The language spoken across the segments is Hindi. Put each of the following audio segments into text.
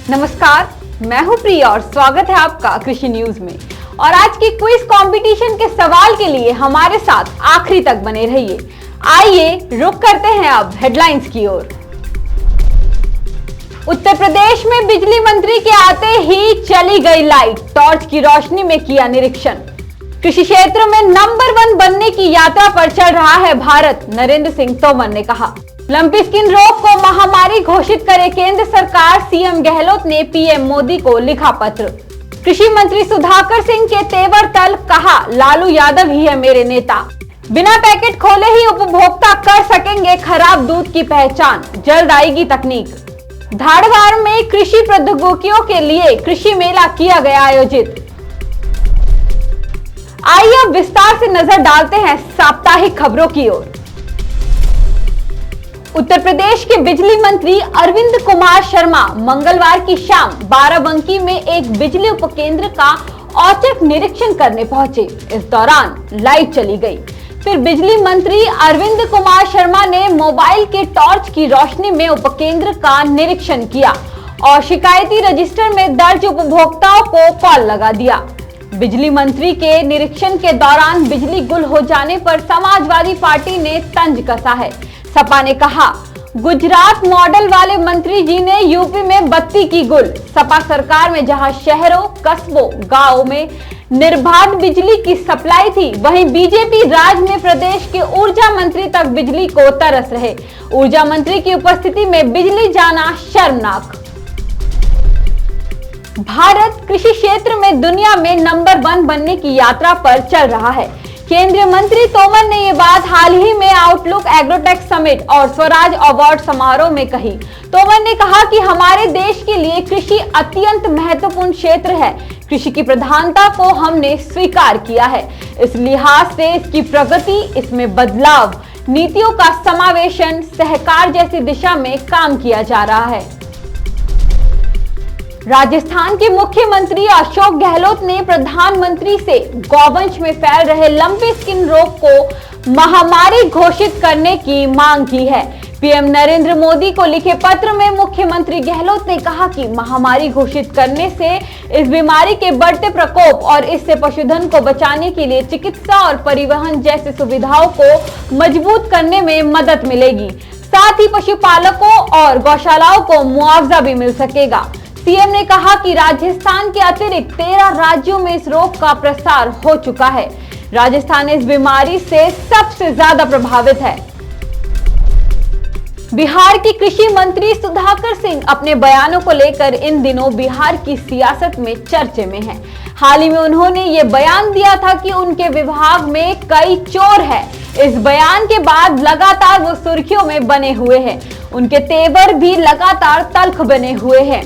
नमस्कार, मैं हूं प्रिया और स्वागत है आपका कृषि न्यूज में। और आज की क्विज कंपटीशन के सवाल के लिए हमारे साथ आखिरी तक बने रहिए। आइए रुक करते हैं अब हेडलाइंस की ओर। उत्तर प्रदेश में बिजली मंत्री के आते ही चली गई लाइट, टॉर्च की रोशनी में किया निरीक्षण। कृषि क्षेत्र में नंबर 1 बनने की यात्रा पर चल रहा है भारत, नरेंद्र सिंह तोमर ने कहा। लंपी स्किन रोग को महामारी घोषित करे केंद्र सरकार, सीएम गहलोत ने पीएम मोदी को लिखा पत्र। कृषि मंत्री सुधाकर सिंह के तेवर तल, कहा लालू यादव ही है मेरे नेता। बिना पैकेट खोले ही उपभोक्ता कर सकेंगे खराब दूध की पहचान, जल्द आएगी तकनीक। धारवाड़ में कृषि प्रौद्योगिकियों के लिए कृषि मेला किया गया आयोजित। आइए अब विस्तार से नजर डालते हैं साप्ताहिक खबरों की ओर। उत्तर प्रदेश के बिजली मंत्री अरविंद कुमार शर्मा मंगलवार की शाम बाराबंकी में एक बिजली उपकेंद्र का औचक निरीक्षण करने पहुंचे। इस दौरान लाइट चली गई। फिर बिजली मंत्री अरविंद कुमार शर्मा ने मोबाइल के टॉर्च की रोशनी में उपकेंद्र का निरीक्षण किया और शिकायती रजिस्टर में दर्ज उपभोक्ताओं को कॉल लगा दिया। बिजली मंत्री के निरीक्षण के दौरान बिजली गुल हो जाने पर समाजवादी पार्टी ने तंज कसा है। सपा ने कहा गुजरात मॉडल वाले मंत्री जी ने यूपी में बत्ती की गुल। सपा सरकार में जहां शहरों, कस्बों, गांवों में निर्बाध बिजली की सप्लाई थी, वहीं बीजेपी राज में प्रदेश के ऊर्जा मंत्री तक बिजली को तरस रहे। ऊर्जा मंत्री की उपस्थिति में बिजली जाना शर्मनाक। भारत कृषि क्षेत्र में दुनिया में नंबर 1 बनने की यात्रा पर चल रहा है। केंद्रीय मंत्री तोमर ने ये बात हाल ही में आउटलुक एग्रोटेक समिट और स्वराज अवार्ड समारोह में कही। तोमर ने कहा कि हमारे देश के लिए कृषि अत्यंत महत्वपूर्ण क्षेत्र है। कृषि की प्रधानता को हमने स्वीकार किया है। इस लिहाज से इसकी प्रगति, इसमें बदलाव, नीतियों का समावेशन, सहकार जैसी दिशा में काम किया जा रहा है। राजस्थान के मुख्यमंत्री अशोक गहलोत ने प्रधानमंत्री से गौवंश में फैल रहे लंपी स्किन रोग को महामारी घोषित करने की मांग की है। पीएम नरेंद्र मोदी को लिखे पत्र में मुख्यमंत्री गहलोत ने कहा कि महामारी घोषित करने से इस बीमारी के बढ़ते प्रकोप और इससे पशुधन को बचाने के लिए चिकित्सा और परिवहन जैसी सुविधाओं को मजबूत करने में मदद मिलेगी। साथ ही पशुपालकों और गौशालाओं को मुआवजा भी मिल सकेगा। सीएम ने कहा कि राजस्थान के अतिरिक्त 13 राज्यों में इस रोग का प्रसार हो चुका है। राजस्थान इस बीमारी से सबसे ज्यादा प्रभावित है। बिहार के कृषि मंत्री सुधाकर सिंह अपने बयानों को लेकर इन दिनों बिहार की सियासत में चर्चे में हैं। हाल ही में उन्होंने ये बयान दिया था कि उनके विभाग में कई चोर है। इस बयान के बाद लगातार वो सुर्खियों में बने हुए हैं। उनके तेवर भी लगातार तल्ख बने हुए हैं।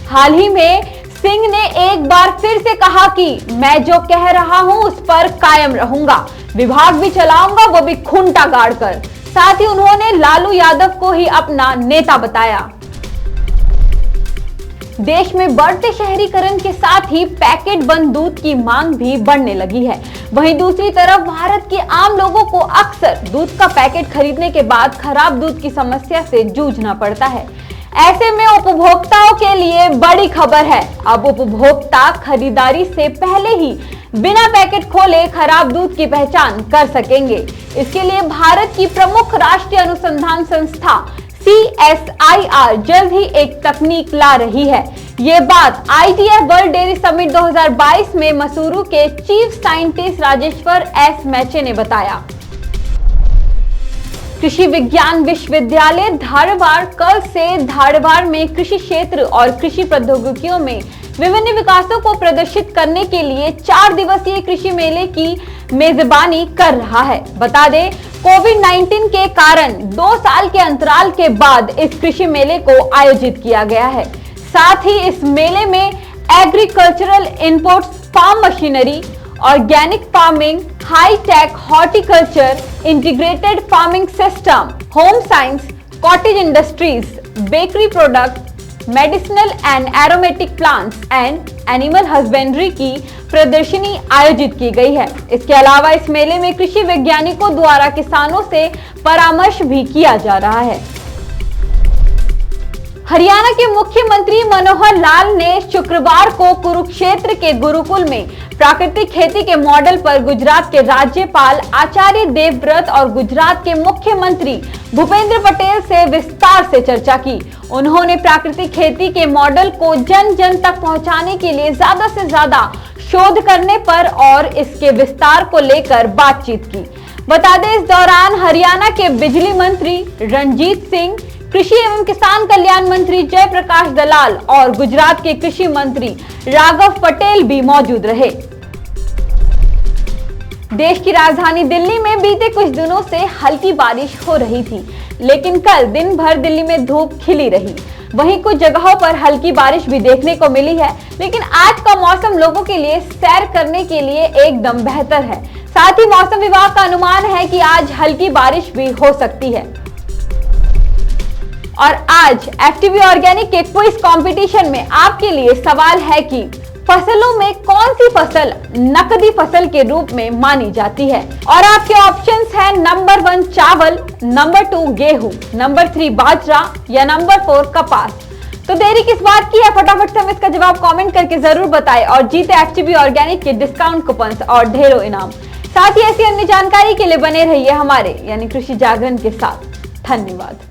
हाल ही में सिंह ने एक बार फिर से कहा कि मैं जो कह रहा हूं उस पर कायम रहूंगा, विभाग भी चलाऊंगा, वो भी खूंटा गाड़कर। साथ ही उन्होंने लालू यादव को ही अपना नेता बताया। देश में बढ़ते शहरीकरण के साथ ही पैकेट बंद दूध की मांग भी बढ़ने लगी है। वहीं दूसरी तरफ भारत के आम लोगों को अक्सर दूध का पैकेट खरीदने के बाद खराब दूध की समस्या से जूझना पड़ता है। ऐसे में उपभोक्ताओं के लिए बड़ी खबर है। अब उपभोक्ता खरीदारी से पहले ही बिना पैकेट खोले खराब दूध की पहचान कर सकेंगे। इसके लिए भारत की प्रमुख राष्ट्रीय अनुसंधान संस्था CSIR जल्द ही एक तकनीक ला रही है। ये बात ITF वर्ल्ड डेयरी समिट 2022 में मसूरू के चीफ साइंटिस्ट राजेश्वर S मैचे ने बताया। कृषि विज्ञान विश्वविद्यालय धारवाड़ कल से धारवाड़ में कृषि क्षेत्र और कृषि प्रौद्योगिकियों में विभिन्न विकासों को प्रदर्शित करने के लिए 4 दिवसीय कृषि मेले की मेजबानी कर रहा है। बता दें, कोविड-19 के कारण 2 साल के अंतराल के बाद इस कृषि मेले को आयोजित किया गया है। साथ ही इस मेले में agricultural inputs, farm machinery, organic farming, high tech horticulture, integrated farming system, home science, cottage industries, bakery product, medicinal and aromatic plants and animal husbandry की प्रदर्शनी आयोजित की गई है। इसके अलावा इस मेले में कृषि वैज्ञानिकों द्वारा किसानों से परामर्श भी किया जा रहा है। हरियाणा के मुख्यमंत्री मनोहर लाल ने शुक्रवार को कुरुक्षेत्र के गुरुकुल में प्राकृतिक खेती के मॉडल पर गुजरात के राज्यपाल आचार्य देवव्रत और गुजरात के मुख्यमंत्री भूपेंद्र पटेल से विस्तार से चर्चा की। उन्होंने प्राकृतिक खेती के मॉडल को जन जन तक पहुंचाने के लिए ज्यादा से ज्यादा शोध करने पर और इसके विस्तार को लेकर बातचीत की। बता दें, इस दौरान हरियाणा के बिजली मंत्री रणजीत सिंह, कृषि एवं किसान कल्याण मंत्री जयप्रकाश दलाल और गुजरात के कृषि मंत्री राघव पटेल भी मौजूद रहे। देश की राजधानी दिल्ली में बीते कुछ दिनों से हल्की बारिश हो रही थी, लेकिन कल दिन भर दिल्ली में धूप खिली रही। वहीं कुछ जगहों पर हल्की बारिश भी देखने को मिली है, लेकिन आज का मौसम लोगों के लिए सैर करने के लिए एकदम बेहतर है। साथ ही मौसम विभाग का अनुमान है कि आज हल्की बारिश भी हो सकती है। और आज एफटीवी ऑर्गेनिक के क्विज कंपटीशन में आपके लिए सवाल है कि फसलों में कौन सी फसल नकदी फसल के रूप में मानी जाती है। और आपके ऑप्शंस हैं नंबर 1 चावल, नंबर 2 गेहूं, नंबर 3 बाजरा या नंबर 4 कपास। तो देरी किस बात की है, फटाफट से हम इसका जवाब कमेंट करके जरूर बताएं और जीते एफटीवी ऑर्गेनिक के डिस्काउंट कूपन्स और ढेरों इनाम। साथ ही ऐसी अन्य जानकारी के लिए बने रहिए हमारे यानी कृषि जागरण के साथ। धन्यवाद।